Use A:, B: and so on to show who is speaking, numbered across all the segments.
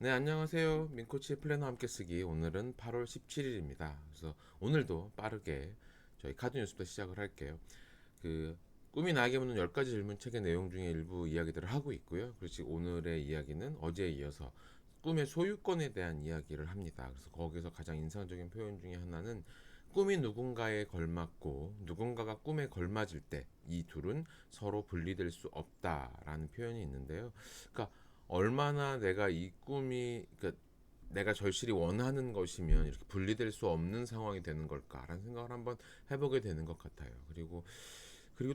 A: 네, 안녕하세요. 민코치의 플래너 함께 쓰기. 오늘은 8월 17일입니다. 그래서 오늘도 빠르게 저희 카드 뉴스부터 시작을 할게요. 그 꿈이 나에게 묻는 10가지 질문 책의 내용 중에 일부 이야기들을 하고 있고요. 그렇지 오늘의 이야기는 어제에 이어서 꿈의 소유권에 대한 이야기를 합니다. 그래서 거기서 가장 인상적인 표현 중에 하나는 꿈이 누군가에 걸맞고 누군가가 꿈에 걸맞을 때 이 둘은 서로 분리될 수 없다라는 표현이 있는데요. 그러니까 얼마나 내가 이 꿈이 그러니까 내가 절실히 원하는 것이면 이렇게 분리될 수 없는 상황이 되는 걸까라는 생각을 한번 해보게 되는 것 같아요. 그리고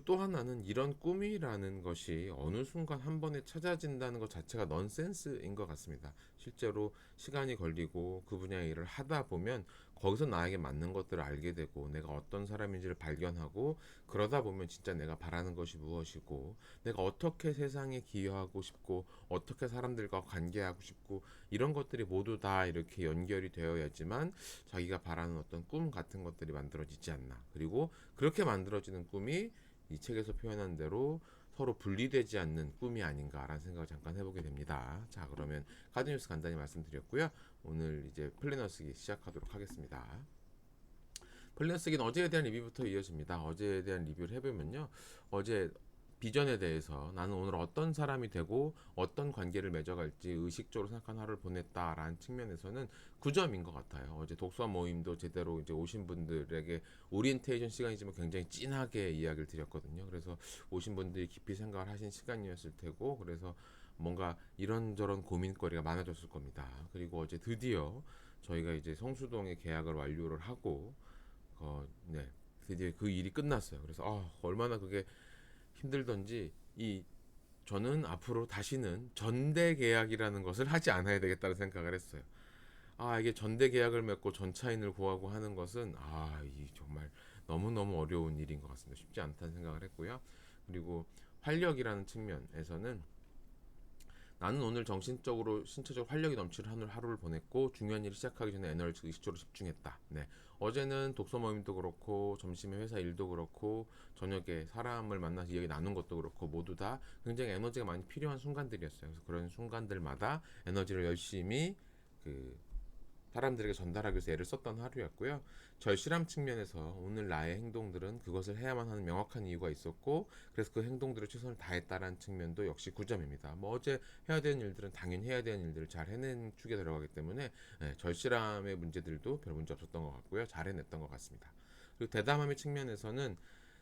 A: 또 하나는 이런 꿈이라는 것이 어느 순간 한 번에 찾아진다는 것 자체가 넌센스인 것 같습니다. 실제로 시간이 걸리고 그 분야의 일을 하다 보면 거기서 나에게 맞는 것들을 알게 되고 내가 어떤 사람인지를 발견하고 그러다 보면 진짜 내가 바라는 것이 무엇이고 내가 어떻게 세상에 기여하고 싶고 어떻게 사람들과 관계하고 싶고 이런 것들이 모두 다 이렇게 연결이 되어야지만 자기가 바라는 어떤 꿈 같은 것들이 만들어지지 않나. 그리고 그렇게 만들어지는 꿈이 이 책에서 표현한 대로 서로 분리되지 않는 꿈이 아닌가라는 생각을 잠깐 해보게 됩니다. 자, 그러면 카드뉴스 간단히 말씀드렸고요. 오늘 이제 플래너 쓰기 시작하도록 하겠습니다. 플래너 쓰기는 어제에 대한 리뷰부터 이어집니다. 어제에 대한 리뷰를 해보면요. 어제 비전에 대해서 나는 오늘 어떤 사람이 되고 어떤 관계를 맺어갈지 의식적으로 생각한 하루를 보냈다라는 측면에서는 9점인 것 같아요. 어제 독서 모임도 제대로 이제 오신 분들에게 오리엔테이션 시간이지만 굉장히 진하게 이야기를 드렸거든요. 그래서 오신 분들이 깊이 생각을 하신 시간이었을 테고 그래서 뭔가 이런저런 고민거리가 많아졌을 겁니다. 그리고 어제 드디어 저희가 이제 성수동에 계약을 완료를 하고 네. 드디어 그 일이 끝났어요. 그래서 얼마나 그게 힘들던지 저는 앞으로 다시는 전대 계약이라는 것을 하지 않아야 되겠다는 생각을 했어요. 이게 전대 계약을 맺고 전차인을 구하고 하는 것은 이 정말 너무너무 어려운 일인 것 같습니다. 쉽지 않다는 생각을 했고요. 그리고 활력이라는 측면에서는 나는 오늘 정신적으로 신체적으로 활력이 넘치는 하루를 보냈고 중요한 일을 시작하기 전에 에너지 의식적으로 집중했다. 네. 어제는 독서 모임도 그렇고 점심에 회사 일도 그렇고 저녁에 사람을 만나서 이야기 나눈 것도 그렇고 모두 다 굉장히 에너지가 많이 필요한 순간들이었어요. 그래서 그런 순간들마다 에너지를 열심히 그 사람들에게 전달하기 위해서 애를 썼던 하루였고요. 절실함 측면에서 오늘 나의 행동들은 그것을 해야만 하는 명확한 이유가 있었고 그래서 그 행동들을 최선을 다했다라는 측면도 역시 9점입니다. 뭐 어제 해야 되는 일들은 당연히 해야 되는 일들을 잘 해낸 축에 들어가기 때문에 절실함의 문제들도 별 문제 없었던 것 같고요. 잘 해냈던 것 같습니다. 그리고 대담함의 측면에서는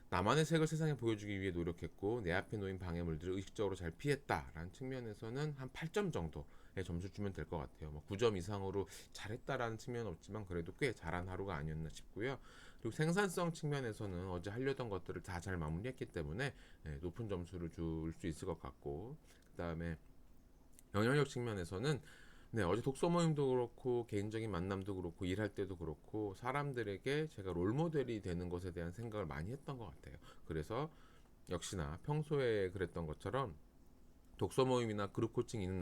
A: 나만의 색을 세상에 보여주기 위해 노력했고 내 앞에 놓인 방해물들을 의식적으로 잘 피했다라는 측면에서는 한 8점 정도의 점수 주면 될 것 같아요. 뭐 9점 이상으로 잘했다라는 측면은 없지만 그래도 꽤 잘한 하루가 아니었나 싶고요. 그리고 생산성 측면에서는 어제 하려던 것들을 다 잘 마무리했기 때문에 높은 점수를 줄 수 있을 것 같고 그다음에 영향력 측면에서는 네, 어제 독서 모임도 그렇고 개인적인 만남도 그렇고 일할 때도 그렇고 사람들에게 제가 롤모델이 되는 것에 대한 생각을 많이 했던 것 같아요. 그래서 역시나 평소에 그랬던 것처럼 독서 모임이나 그룹 코칭 있는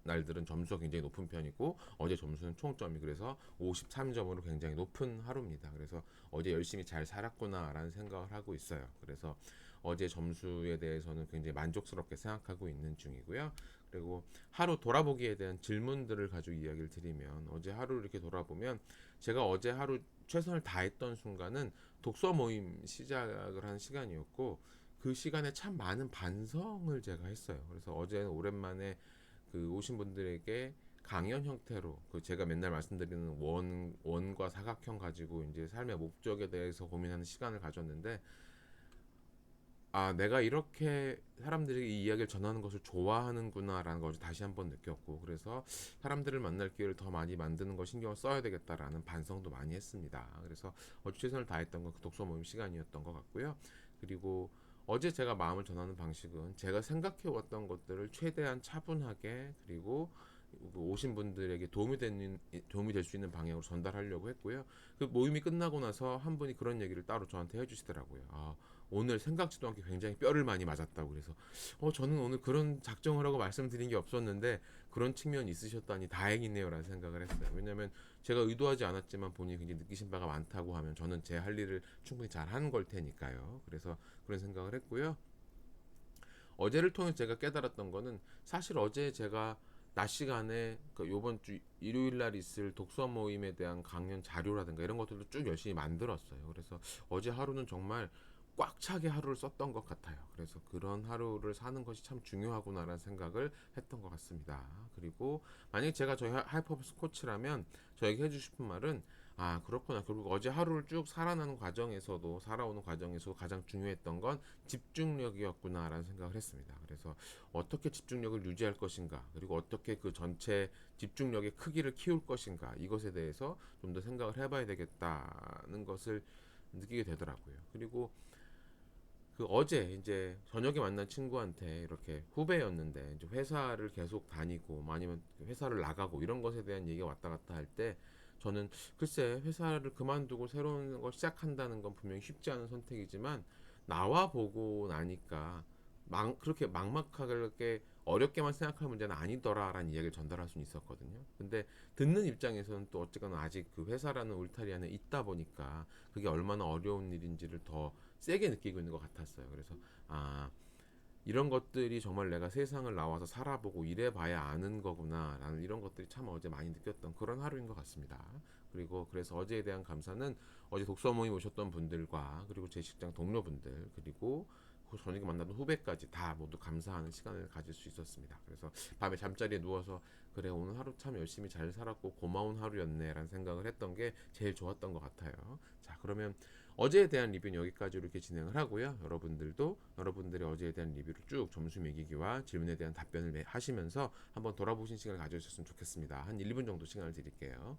A: 날들은 점수가 굉장히 높은 편이고 어제 점수는 총점이 그래서 53점으로 굉장히 높은 하루입니다. 그래서 어제 열심히 잘 살았구나라는 생각을 하고 있어요. 그래서 어제 점수에 대해서는 굉장히 만족스럽게 생각하고 있는 중이고요. 그리고 하루 돌아보기에 대한 질문들을 가지고 이야기를 드리면 어제 하루 이렇게 돌아보면 제가 어제 하루 최선을 다했던 순간은 독서 모임 시작을 한 시간이었고 그 시간에 참 많은 반성을 제가 했어요. 그래서 어제는 오랜만에 그 오신 분들에게 강연 형태로 그 제가 맨날 말씀드리는 원과 사각형 가지고 이제 삶의 목적에 대해서 고민하는 시간을 가졌는데 내가 이렇게 사람들에게 이 이야기를 전하는 것을 좋아하는구나라는 것을 다시 한번 느꼈고 그래서 사람들을 만날 기회를 더 많이 만드는 걸 신경을 써야 되겠다라는 반성도 많이 했습니다. 그래서 어제 최선을 다했던 건 그 독서 모임 시간이었던 것 같고요. 그리고 어제 제가 마음을 전하는 방식은 제가 생각해 왔던 것들을 최대한 차분하게 그리고 오신 분들에게 도움이 될 수 있는 방향으로 전달하려고 했고요. 그 모임이 끝나고 나서 한 분이 그런 얘기를 따로 저한테 해주시더라고요. 오늘 생각지도 않게 굉장히 뼈를 많이 맞았다고 그래서 저는 오늘 그런 작정을 하고 말씀드린 게 없었는데 그런 측면이 있으셨다니 다행이네요라는 생각을 했어요. 왜냐하면 제가 의도하지 않았지만 본인이 굉장히 느끼신 바가 많다고 하면 저는 제 할 일을 충분히 잘 한 걸 테니까요. 그래서 그런 생각을 했고요. 어제를 통해 제가 깨달았던 거는 사실 어제 제가 낮 시간에 그 요번 주 일요일 날 있을 독서 모임에 대한 강연 자료라든가 이런 것들도 쭉 열심히 만들었어요. 그래서 어제 하루는 정말 꽉 차게 하루를 썼던 것 같아요. 그래서 그런 하루를 사는 것이 참 중요하구나라는 생각을 했던 것 같습니다. 그리고 만약에 제가 저희 하이퍼버스 코치라면 저에게 해주고 싶은 말은, 아 그렇구나, 결국 어제 하루를 쭉 살아나는 과정에서도, 살아오는 과정에서 가장 중요했던 건 집중력이었구나라는 생각을 했습니다. 그래서 어떻게 집중력을 유지할 것인가, 그리고 어떻게 그 전체 집중력의 크기를 키울 것인가, 이것에 대해서 좀 더 생각을 해봐야 되겠다는 것을 느끼게 되더라고요. 그리고 그 어제 이제 저녁에 만난 친구한테, 이렇게 후배였는데 이제 회사를 계속 다니고 뭐 아니면 회사를 나가고 이런 것에 대한 얘기가 왔다 갔다 할 때, 저는 글쎄 회사를 그만두고 새로운 걸 시작한다는 건 분명히 쉽지 않은 선택이지만 나와 보고 나니까 그렇게 막막하게 어렵게만 생각할 문제는 아니더라라는 이야기를 전달할 수는 있었거든요. 근데 듣는 입장에서는 또 어쨌거나 아직 그 회사라는 울타리 안에 있다 보니까 그게 얼마나 어려운 일인지를 더 세게 느끼고 있는 것 같았어요. 그래서 아, 이런 것들이 정말 내가 세상을 나와서 살아보고 일해봐야 아는 거구나 라는 이런 것들이 참 어제 많이 느꼈던 그런 하루인 것 같습니다. 그리고 그래서 어제에 대한 감사는 어제 독서 모임 오셨던 분들과, 그리고 제 직장 동료분들, 그리고 그 저녁에 만나던 후배까지 다 모두 감사하는 시간을 가질 수 있었습니다. 그래서 밤에 잠자리에 누워서 그래 오늘 하루 참 열심히 잘 살았고 고마운 하루였네 라는 생각을 했던 게 제일 좋았던 것 같아요. 자, 그러면 어제에 대한 리뷰는 여기까지로 이렇게 진행을 하고요. 여러분들도 여러분들의 어제에 대한 리뷰를 쭉 점수 매기기와 질문에 대한 답변을 하시면서 한번 돌아보신 시간을 가져주셨으면 좋겠습니다. 한 1, 2분 정도 시간을 드릴게요.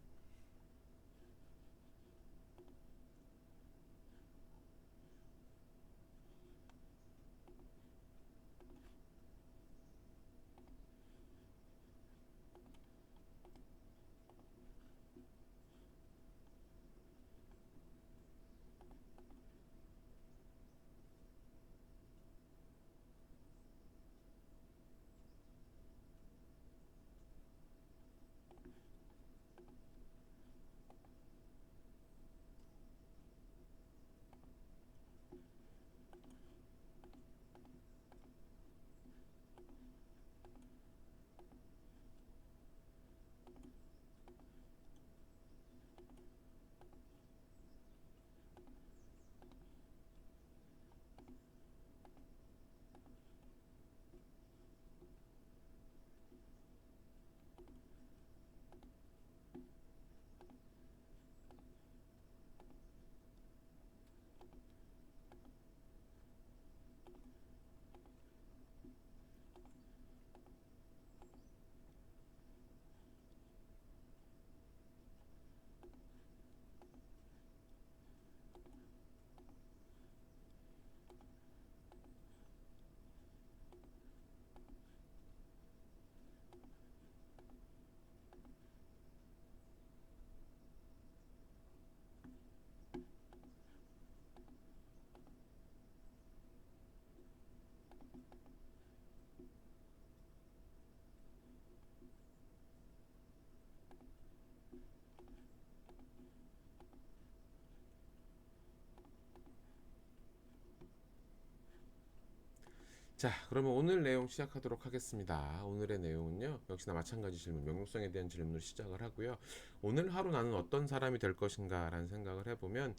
A: 자, 그러면 오늘 내용 시작하도록 하겠습니다. 오늘의 내용은요, 역시나 마찬가지 질문, 명령성에 대한 질문으로 시작을 하고요. 오늘 하루 나는 어떤 사람이 될 것인가라는 생각을 해보면,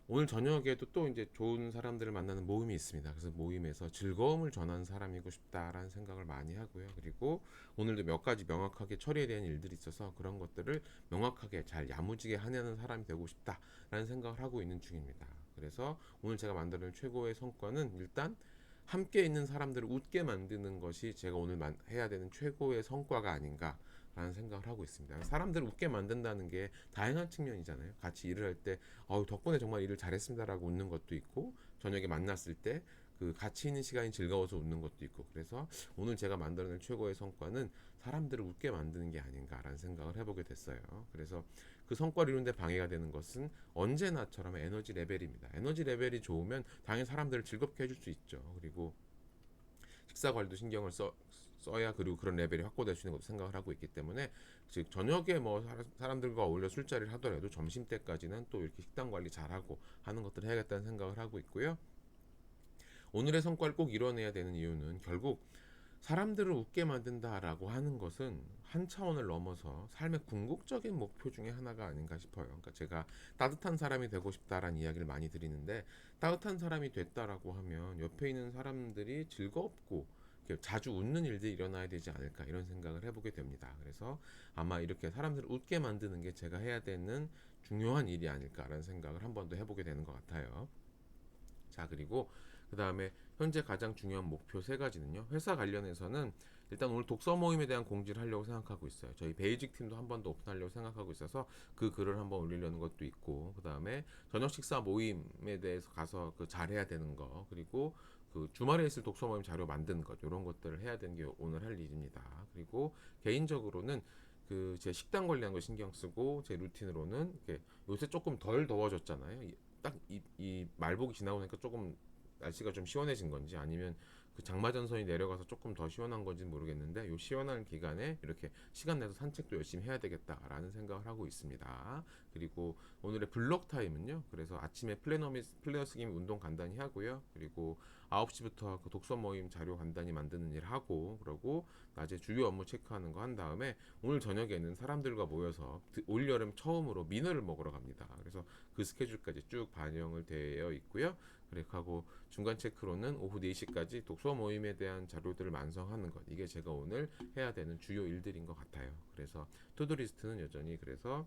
A: 오늘 저녁에도 또 이제 좋은 사람들을 만나는 모임이 있습니다. 그래서 모임에서 즐거움을 전하는 사람이고 싶다라는 생각을 많이 하고요. 그리고 오늘도 몇 가지 명확하게 처리해야 되는 일들이 있어서 그런 것들을 명확하게 잘 야무지게 하는 사람이 되고 싶다라는 생각을 하고 있는 중입니다. 그래서 오늘 제가 만드는 최고의 성과는 일단 함께 있는 사람들을 웃게 만드는 것이 제가 오늘 해야 되는 최고의 성과가 아닌가 라는 생각을 하고 있습니다. 사람들을 웃게 만든다는 게 다양한 측면이잖아요. 같이 일을 할 때 덕분에 정말 일을 잘했습니다라고 웃는 것도 있고, 저녁에 만났을 때 그 같이 있는 시간이 즐거워서 웃는 것도 있고, 그래서 오늘 제가 만들어낸 최고의 성과는 사람들을 웃게 만드는 게 아닌가라는 생각을 해보게 됐어요. 그래서 그 성과를 이루는 데 방해가 되는 것은 언제나처럼 에너지 레벨입니다. 에너지 레벨이 좋으면 당연히 사람들을 즐겁게 해줄 수 있죠. 그리고 식사 관리도 신경을 써야, 그리고 그런 레벨이 확보될 수 있는 것도 생각을 하고 있기 때문에, 즉 저녁에 뭐 사람들과 어울려 술자리를 하더라도 점심 때까지는 또 이렇게 식단 관리 잘하고 하는 것들을 해야겠다는 생각을 하고 있고요. 오늘의 성과를 꼭 이뤄내야 되는 이유는 결국 사람들을 웃게 만든다라고 하는 것은 한 차원을 넘어서 삶의 궁극적인 목표 중에 하나가 아닌가 싶어요. 그러니까 제가 따뜻한 사람이 되고 싶다라는 이야기를 많이 드리는데, 따뜻한 사람이 됐다라고 하면 옆에 있는 사람들이 즐겁고 이렇게 자주 웃는 일들이 일어나야 되지 않을까, 이런 생각을 해보게 됩니다. 그래서 아마 이렇게 사람들을 웃게 만드는 게 제가 해야 되는 중요한 일이 아닐까라는 생각을 한 번 더 해보게 되는 것 같아요. 자, 그리고 그 다음에 현재 가장 중요한 목표 세 가지는요. 회사 관련해서는 일단 오늘 독서 모임에 대한 공지를 하려고 생각하고 있어요. 저희 베이직 팀도 한 번 더 오픈하려고 생각하고 있어서 그 글을 한번 올리려는 것도 있고, 그 다음에 저녁 식사 모임에 대해서 가서 그 잘해야 되는 거, 그리고 그 주말에 있을 독서 모임 자료 만드는 것, 이런 것들을 해야 되는 게 오늘 할 일입니다. 그리고 개인적으로는 그 제 식단 관리하는 거 신경 쓰고, 제 루틴으로는 이렇게 요새 조금 덜 더워졌잖아요. 딱 이 말복이 지나고 나니까 조금 날씨가 좀 시원해진 건지, 아니면 그 장마전선이 내려가서 조금 더 시원한 건지 모르겠는데, 요 시원한 기간에 이렇게 시간 내서 산책도 열심히 해야 되겠다라는 생각을 하고 있습니다. 그리고 오늘의 블록 타임은요, 그래서 아침에 플래너 쓰기 운동 간단히 하고요, 그리고 9시부터 그 독서 모임 자료 간단히 만드는 일 하고, 그러고 낮에 주요 업무 체크하는 거 한 다음에 오늘 저녁에는 사람들과 모여서 올여름 처음으로 민어를 먹으러 갑니다. 그래서 그 스케줄까지 쭉 반영을 되어 있고요. 그렇게 하고 중간 체크로는 오후 4시까지 독서 모임에 대한 자료들을 완성하는 것, 이게 제가 오늘 해야 되는 주요 일들인 것 같아요. 그래서 투두리스트는 여전히, 그래서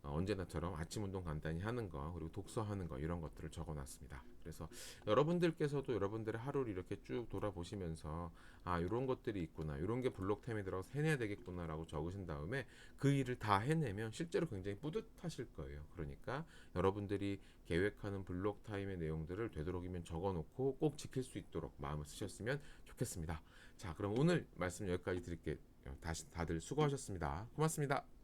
A: 언제나처럼 아침 운동 간단히 하는 거, 그리고 독서하는 거, 이런 것들을 적어놨습니다. 그래서 여러분들께서도 여러분들의 하루를 이렇게 쭉 돌아보시면서 아, 이런 것들이 있구나, 이런 게 블록템에 들어서 해내야 되겠구나라고 적으신 다음에 그 일을 다 해내면 실제로 굉장히 뿌듯하실 거예요. 그러니까 여러분들이 계획하는 블록 타임의 내용들을 되도록이면 적어놓고 꼭 지킬 수 있도록 마음을 쓰셨으면 좋겠습니다. 자, 그럼 오늘 말씀 여기까지 드릴게요. 다시 다들 수고하셨습니다. 고맙습니다.